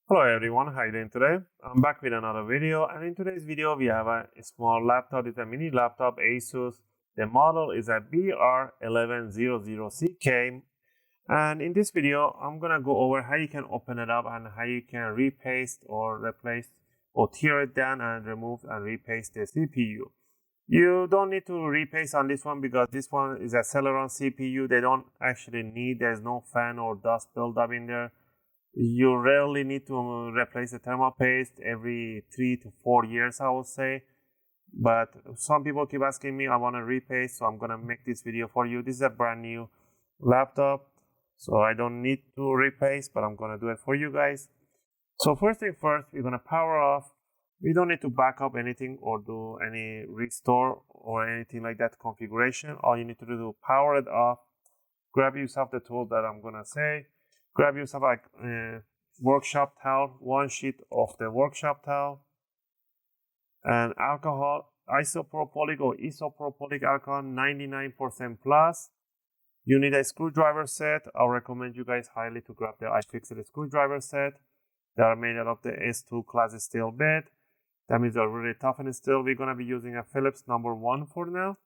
Hello everyone, how are you doing today? I'm back with another video, and in today's video we have a small laptop. It's a mini laptop ASUS. The model is a BR1100CK, and in this video I'm gonna go over how you can open it up and how you can repaste or replace or tear it down and remove and repaste the CPU. You don't need to repaste on this one because this one is a Celeron CPU. They don't actually need, there's no fan or dust buildup in there. You rarely need to replace the thermal paste every 3 to 4 years, I would say. But some people keep asking me, I want to repaste, so I'm going to make this video for you. This is a brand new laptop, so I don't need to repaste, but I'm going to do it for you guys. So first thing first, we're going to power off. We don't need to back up anything or do any restore or anything like that configuration. All you need to do is power it off. Grab yourself the tool that I'm going to say. Grab yourself a workshop towel, one sheet of the workshop towel, and alcohol, isopropylic or isopropylic alcohol, 99% plus. You need a screwdriver set. I'll recommend you guys highly to grab the UFIXTEK screwdriver set. They are made out of the S2 class steel bed. That means they're really tough and steel. We're going to be using a Phillips #1 for now.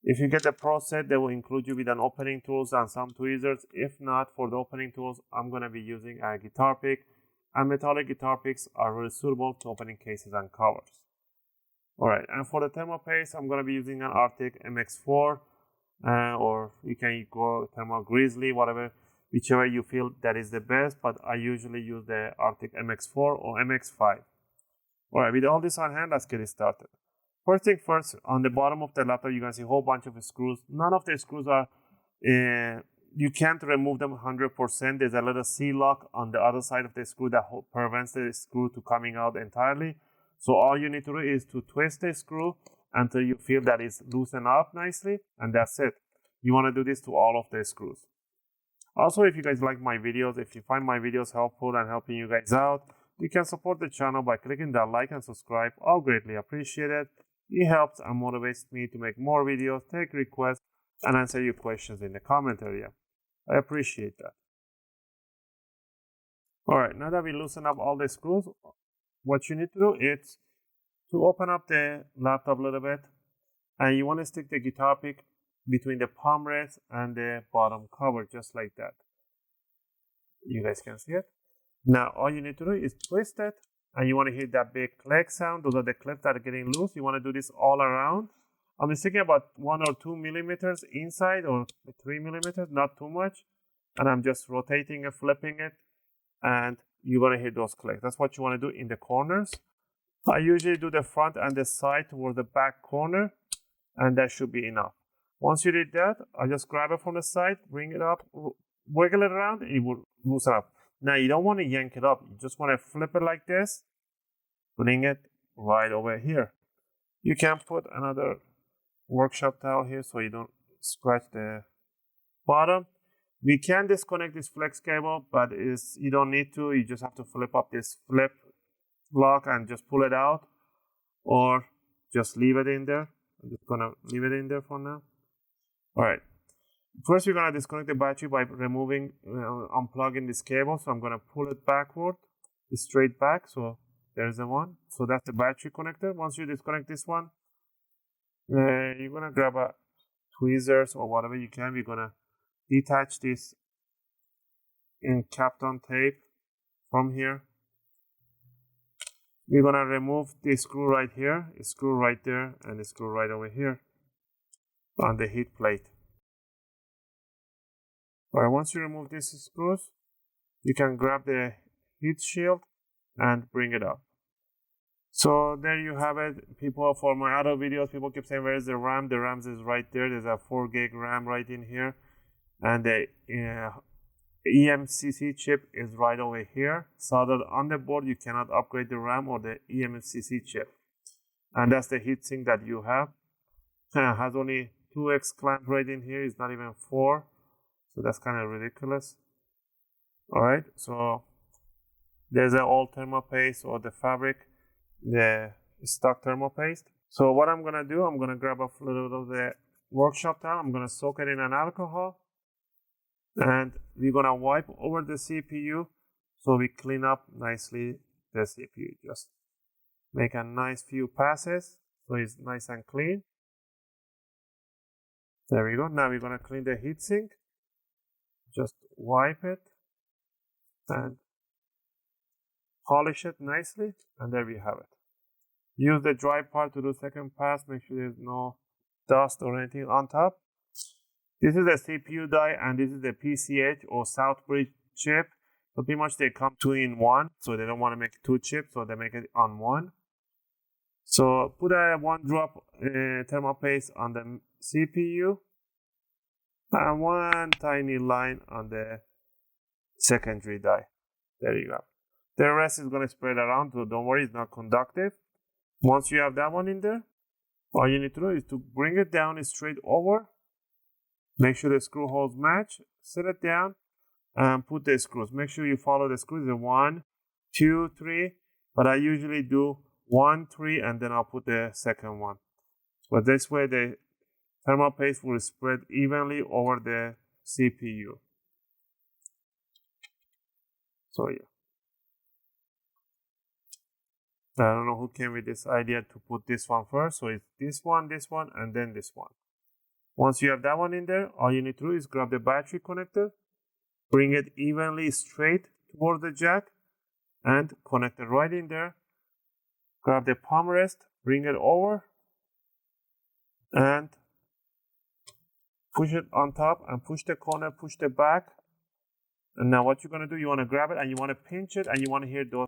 If you get the Pro set, they will include you with an opening tools and some tweezers. If not, for the opening tools, I'm going to be using a guitar pick. And metallic guitar picks are really suitable to opening cases and covers. Alright, and for the thermal paste, I'm going to be using an Arctic MX4. Or you can go thermal grizzly, whatever, whichever you feel that is the best. But I usually use the Arctic MX4 or MX5. Alright, with all this on hand, let's get it started. First thing first, on the bottom of the laptop, you can see a whole bunch of screws. None of the screws are, you can't remove them 100%. There's a little C-lock on the other side of the screw that prevents the screw to coming out entirely. So all you need to do is to twist the screw until you feel that it's loosened up nicely, and that's it. You want to do this to all of the screws. Also, if you guys like my videos, if you find my videos helpful and helping you guys out, you can support the channel by clicking that like and subscribe. I'll greatly appreciate it. It helps and motivates me to make more videos, take requests, and answer your questions in the comment area. I appreciate that. Alright, now that we loosen up all the screws, what you need to do is to open up the laptop a little bit, and you want to stick the guitar pick between the palm rest and the bottom cover, just like that. You guys can see it. Now all you need to do is twist it, and you want to hit that big click sound. Those are the clips that are getting loose. You want to do this all around. I'm thinking about 1 or 2 millimeters inside, or 3 millimeters, not too much. And I'm just rotating and flipping it, and you're going to hit those clicks. That's what you want to do in the corners. I usually do the front and the side towards the back corner, and that should be enough. Once you did that, I just grab it from the side, bring it up, wiggle it around, and it will loosen up. Now you don't want to yank it up. You just want to flip it like this, bring it right over here. You can put another workshop towel here so you don't scratch the bottom. We can disconnect this flex cable, but you don't need to. You just have to flip up this flip lock and just pull it out, or just leave it in there. I'm just gonna leave it in there for now. All right. First, we're gonna disconnect the battery by removing, unplugging this cable. So I'm gonna pull it backward, straight back. So there's the one. So that's the battery connector. Once you disconnect this one, you're gonna grab a tweezers or whatever you can. We're gonna detach this in Kapton tape from here. We're gonna remove the screw right here, a screw right there, and a screw right over here on the heat plate. Alright, once you remove these screws, you can grab the heat shield and bring it up. So there you have it. People, for my other videos, people keep saying, where's the RAM? The RAM is right there. There's a 4 gig RAM right in here, and the eMCC chip is right over here. Soldered on the board. You cannot upgrade the RAM or the eMCC chip, and that's the heatsink that you have. It has only 2x clamp right in here. It's not even 4. So that's kind of ridiculous. Alright, so there's an old thermal paste or the fabric, the stock thermal paste. So what I'm gonna do, I'm gonna grab a little of the workshop towel. I'm gonna soak it in an alcohol, and we're gonna wipe over the CPU so we clean up nicely the CPU. Just make a nice few passes so it's nice and clean. There we go. Now we're gonna clean the heatsink. Just wipe it and polish it nicely, and there we have it. Use the dry part to do second pass. Make sure there's no dust or anything on top. This is the CPU die, and this is the PCH or Southbridge chip. So pretty much they come 2 in 1, so they don't want to make 2 chips, so they make it on 1. So put a 1 drop thermal paste on the CPU and 1 tiny line on the secondary die. There you go. The rest is going to spread around, so don't worry, it's not conductive. Once you have that one in there, all you need to do is to bring it down straight over. Make sure the screw holes match. Set it down and put the screws. Make sure you follow the screws. 1, 2, 3. But I usually do 1, 3, and then I'll put the second one. But this way the thermal paste will spread evenly over the CPU. So yeah. I don't know who came with this idea to put this one first. So it's this one, and then this one. Once you have that one in there, all you need to do is grab the battery connector, bring it evenly straight toward the jack, and connect it right in there. Grab the palm rest, bring it over, and push it on top, and push the corner, push the back. And now what you're going to do, you want to grab it, and you want to pinch it, and you want to hear those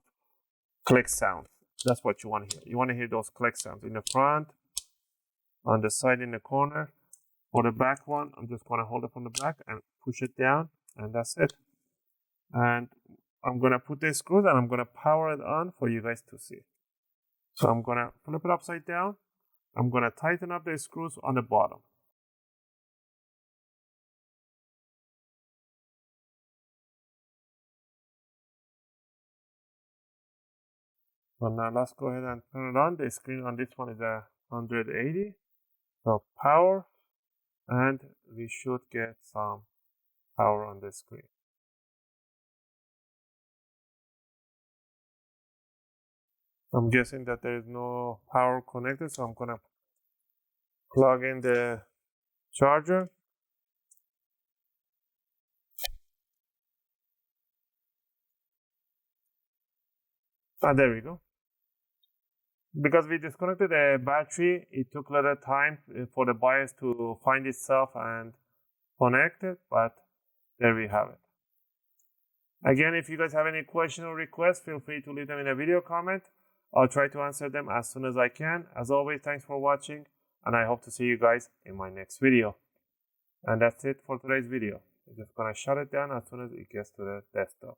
click sounds. That's what you want to hear. You want to hear those click sounds in the front, on the side, in the corner. For the back one, I'm just going to hold it from the back and push it down, and that's it. And I'm going to put the screws, and I'm going to power it on for you guys to see. So I'm going to flip it upside down. I'm going to tighten up the screws on the bottom. So now let's go ahead and turn it on. The screen on this one is a 180. So power, and we should get some power on the screen. I'm guessing that there is no power connected, so I'm gonna plug in the charger. And there we go. Because we disconnected the battery, it took a little time for the BIOS to find itself and connect it, but there we have it. Again, if you guys have any questions or requests, feel free to leave them in a video comment. I'll try to answer them as soon as I can. As always, thanks for watching, and I hope to see you guys in my next video. And that's it for today's video. I'm just gonna shut it down as soon as it gets to the desktop.